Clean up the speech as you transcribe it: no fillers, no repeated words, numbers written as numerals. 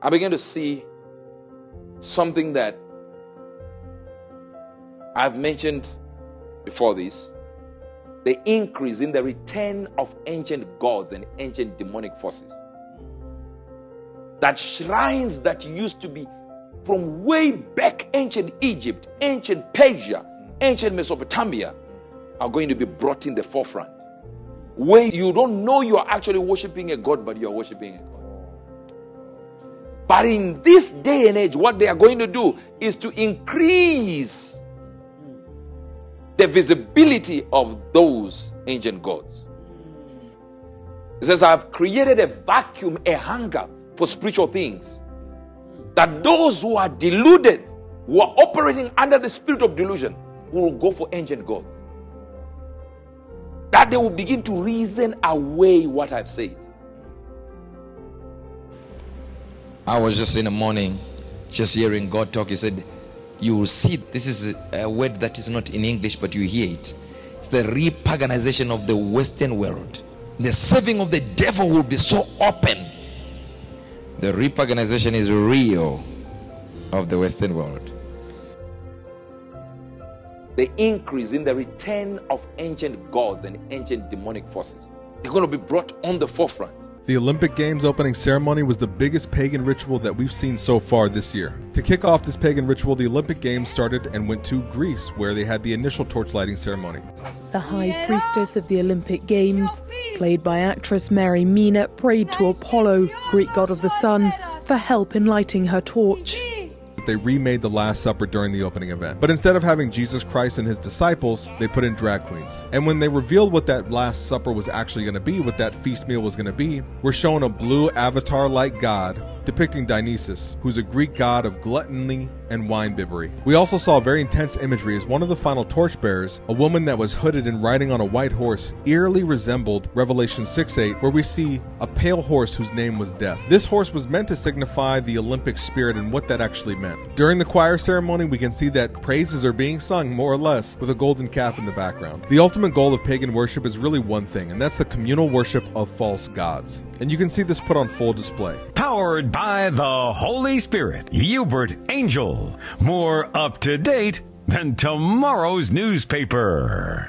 I began to see something that I've mentioned before this. The increase in the return of ancient gods and ancient demonic forces. That shrines that used to be from way back, ancient Egypt, ancient Persia, ancient Mesopotamia, are going to be brought in the forefront. Where you don't know you are actually worshiping a god, but you are worshiping a god. But in this day and age, what they are going to do is to increase the visibility of those ancient gods. It says, I've created a vacuum, a hunger for spiritual things. That those who are deluded, who are operating under the spirit of delusion, will go for ancient gods. That they will begin to reason away what I've said. I was just in the morning, just hearing God talk. He said, you will see, this is a word that is not in English, but you hear it. It's the repaganization of the Western world. The serving of the devil will be so open. The repaganization is real of the Western world. The increase in the return of ancient gods and ancient demonic forces. They're going to be brought on the forefront. The Olympic Games opening ceremony was the biggest pagan ritual that we've seen so far this year. To kick off this pagan ritual, the Olympic Games started and went to Greece, where they had the initial torch lighting ceremony. The high priestess of the Olympic Games, played by actress Mary Mina, prayed to Apollo, Greek god of the sun, for help in lighting her torch. They remade the Last Supper during the opening event. But instead of having Jesus Christ and his disciples, they put in drag queens. And when they revealed what that Last Supper was actually going to be, what that feast meal was going to be, we're shown a blue avatar-like god depicting Dionysus, who's a Greek god of gluttony and wine-bibbery. We also saw very intense imagery as one of the final torchbearers, a woman that was hooded and riding on a white horse, eerily resembled Revelation 6:8, where we see a pale horse whose name was Death. This horse was meant to signify the Olympic spirit and what that actually meant. During the choir ceremony, we can see that praises are being sung, more or less, with a golden calf in the background. The ultimate goal of pagan worship is really one thing, and that's the communal worship of false gods. And you can see this put on full display. Powered by the Holy Spirit, Uebert Angel. More up to date than tomorrow's newspaper.